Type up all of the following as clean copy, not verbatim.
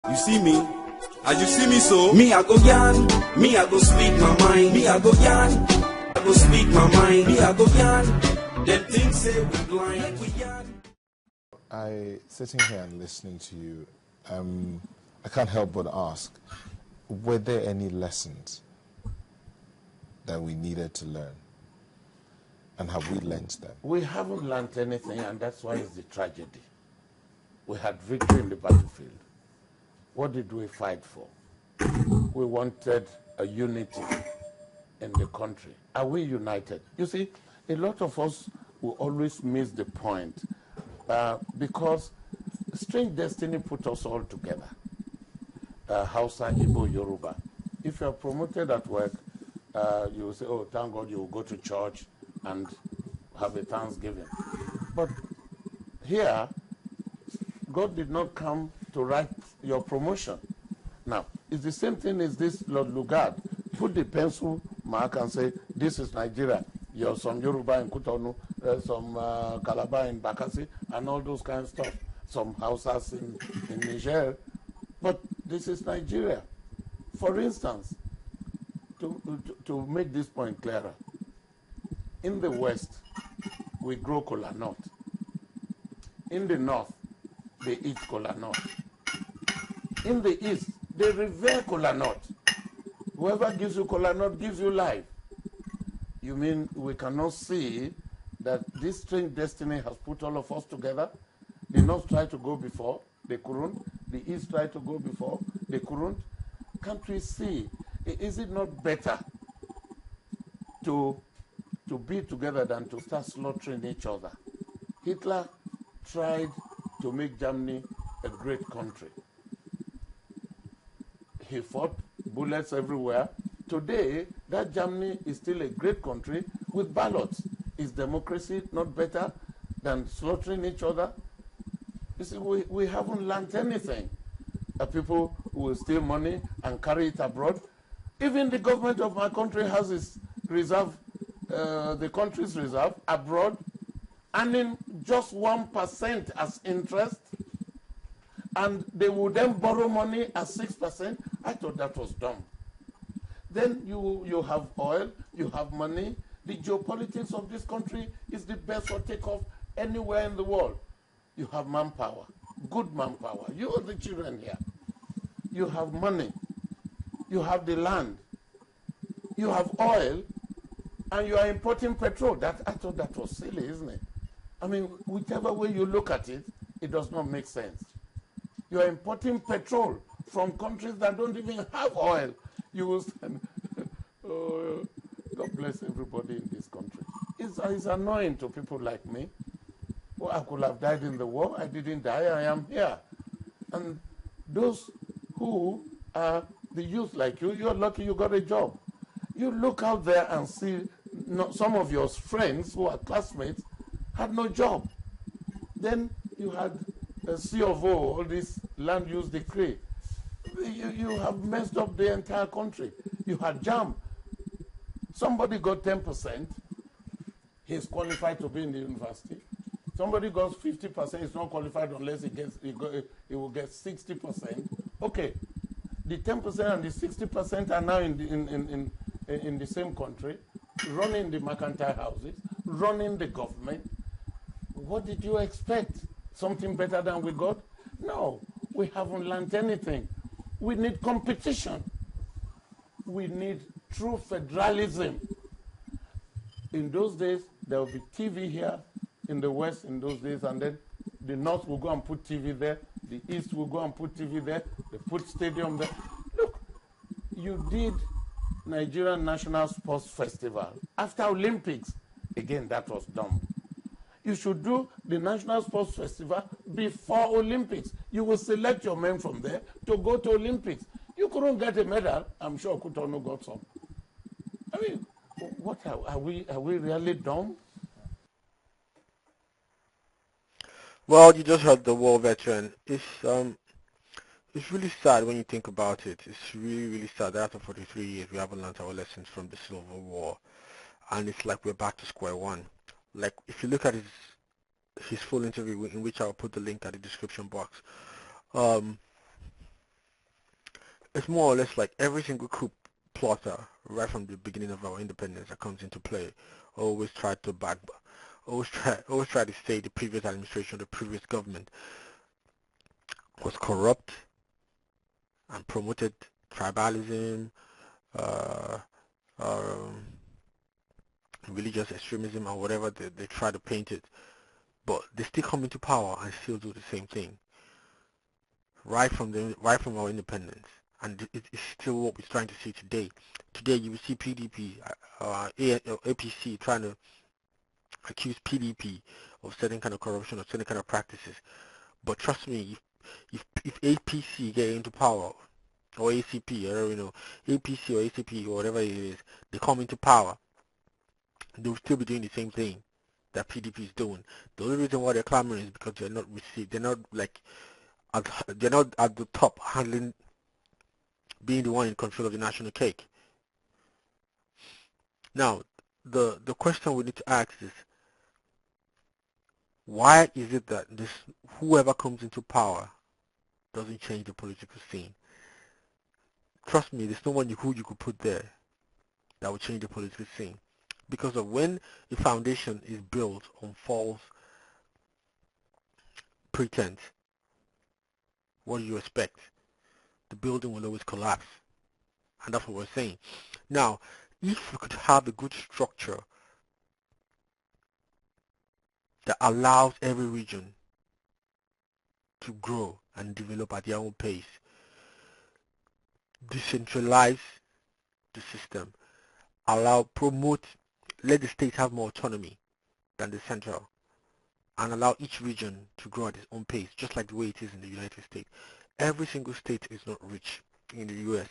You see me? As you see me so, me I go yarn, me I go speak my mind, me I go yarn, I go speak my mind, me I go yarn. Them things say we blind, we yarn. Sitting here and listening to you, I can't help but ask, were there any lessons that we needed to learn? And have we learned them? We haven't learned anything, and that's why it's the tragedy. We had victory in the battlefield. What did we fight for? We wanted a unity in the country. Are we united? You see, a lot of us will always miss the point because strange destiny put us all together. Hausa, Igbo, Yoruba. If you're promoted at work, you will say, oh, thank God you will go to church and have a Thanksgiving. But here, God did not come to write your promotion. Now, it's the same thing as this Lord Lugard. Put the pencil mark and say, this is Nigeria. You're some Yoruba in Kutonu, some Calabar in Bakassi, and all those kind of stuff. Some Hausas in Niger. But this is Nigeria. For instance, to make this point clearer, in the West, we grow kola nut. In the North, they eat kola nut. In the East, they revere kola nut. Whoever gives you kola nut gives you life. You mean we cannot see that this strange destiny has put all of us together? The North tried to go before, they couldn't. The East tried to go before, they couldn't. Can't we see? Is it not better to be together than to start slaughtering each other? Hitler tried to make Germany a great country. He fought bullets everywhere. Today, that Germany is still a great country with ballots. Is democracy not better than slaughtering each other? You see, we haven't learned anything. People who will steal money and carry it abroad. Even the government of my country has its reserve, the country's reserve abroad, earning just 1% as interest, and they would then borrow money at 6%. I thought that was dumb. Then you have oil, you have money. The geopolitics of this country is the best for takeoff anywhere in the world. You have manpower, good manpower. You are the children here. You have money. You have the land. You have oil, and you are importing petrol. I thought that was silly, isn't it? I mean, whichever way you look at it, it does not make sense. You are importing petrol from countries that don't even have oil. You will send, oh, God bless everybody in this country. It's annoying to people like me. Well, I could have died in the war. I didn't die. I am here. And those who are the youth like you, you're lucky you got a job. You look out there and see some of your friends who are classmates had no job. Then you had a C of O, all this land use decree. You have messed up the entire country. You had JAM. Somebody got 10%. He's qualified to be in the university. Somebody got 50%. He's not qualified unless he will get 60%. Okay, the 10% and the 60% are now in the same country, running the mercantile houses, running the government. What did you expect? Something better than we got? No, we haven't learned anything. We need competition. We need true federalism. In those days, there will be TV here in the West in those days, and then the North will go and put TV there, the East will go and put TV there, they put stadium there. Look, you did Nigerian National Sports Festival after Olympics. Again, that was dumb. You should do the National Sports Festival before Olympics. You will select your men from there to go to Olympics. You couldn't get a medal. I'm sure Kutonu got some. I mean, what are we really dumb? Well, you just heard the war veteran. It's really sad when you think about it. It's really, really sad that after 43 years we haven't learned our lessons from the Civil War, and it's like we're back to square one. Like, if you look at his full interview, in which I'll put the link at the description box, it's more or less like every single coup plotter right from the beginning of our independence that comes into play always try to always try to say the previous administration, the previous government was corrupt and promoted tribalism, uh, religious extremism, or whatever they try to paint it. But they still come into power and still do the same thing right from our independence, and it's still what we're trying to see today. Today you will see PDP, APC trying to accuse PDP of certain kind of corruption or certain kind of practices. But trust me, if APC get into power, or ACP, I don't know, APC or ACP or whatever it is, they come into power, they will still be doing the same thing that PDP is doing. The only reason why they're clamoring is because they're not received. They're not at the top, handling, being the one in control of the national cake. Now, the question we need to ask is, why is it that whoever comes into power doesn't change the political scene? Trust me, there's no one who you could put there that will change the political scene. Because of when the foundation is built on false pretense, what do you expect? The building will always collapse. And that's what we're saying. Now, if we could have a good structure that allows every region to grow and develop at their own pace, decentralize the system, let the states have more autonomy than the central, and allow each region to grow at its own pace, just like the way it is in the United States. Every single state is not rich in the US.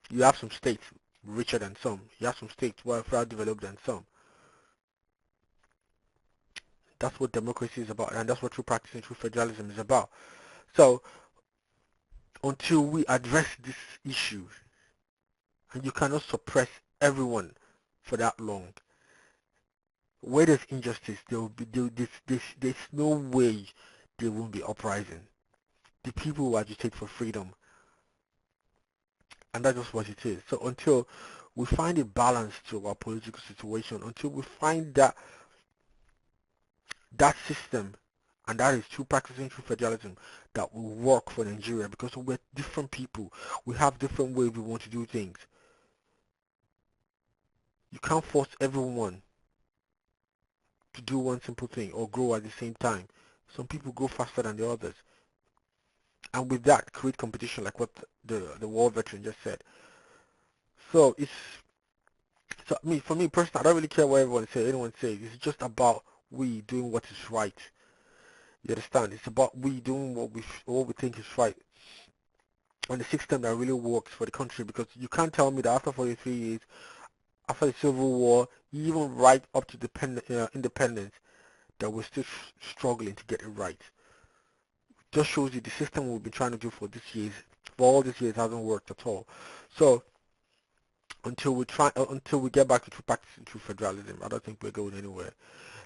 You have some states richer than some. You have some states well developed than some. That's what democracy is about, and that's what true practicing true federalism is about. So until we address these issues, and you cannot suppress everyone for that long, where there's injustice, there's no way there won't be uprising. The people will agitate for freedom, and that's just what it is. So until we find a balance to our political situation, until we find that system, and that is true practicing true federalism, that will work for Nigeria, because we're different people. We have different ways we want to do things. You can't force everyone to do one simple thing or grow at the same time. Some people grow faster than the others. And with that, create competition, like what the war veteran just said. So for me personally, I don't really care what anyone says. It's just about we doing what is right. You understand? It's about we doing what we think is right, and the system that really works for the country. Because you can't tell me that after 43 years, after the Civil War, even right up to independence, that we're still struggling to get it right. Just shows you the system we've been trying to do for all these years hasn't worked at all. So until we get back to true practicing true federalism, I don't think we're going anywhere.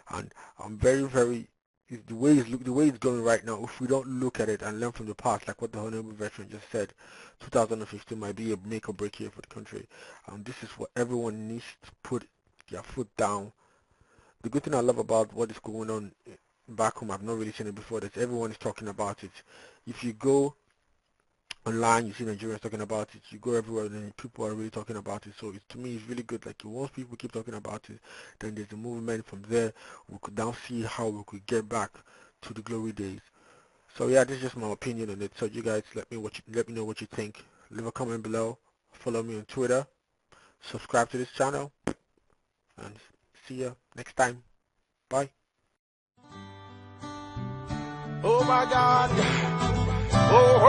And I'm very the way it's going right now, if we don't look at it and learn from the past, like what the honorable veteran just said, 2015 might be a make or break year for the country. This is what everyone needs to put their foot down. The good thing I love about what is going on back home, I've not really seen it before, that everyone is talking about it. If you go online, you see Nigerians talking about it. You go everywhere, and people are really talking about it. So to me, it's really good. Like once people keep talking about it, then there's a movement from there. We could now see how we could get back to the glory days. So yeah, this is just my opinion on it. So you guys, let me know what you think. Leave a comment below. Follow me on Twitter. Subscribe to this channel, and see ya next time. Bye. Oh my God. Oh.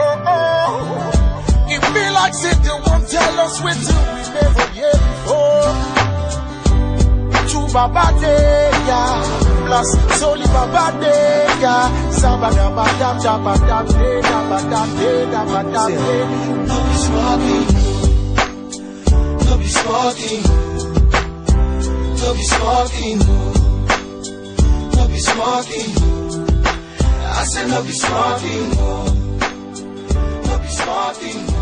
It feel like Satan won't tell us what to we never hear before. To Babadeya, plus Soli Babadeya, Sabaga Badam, Jabadam, Badam, no be smoking, no be smoking, no be smoking. I said no be smoking, no be smoking.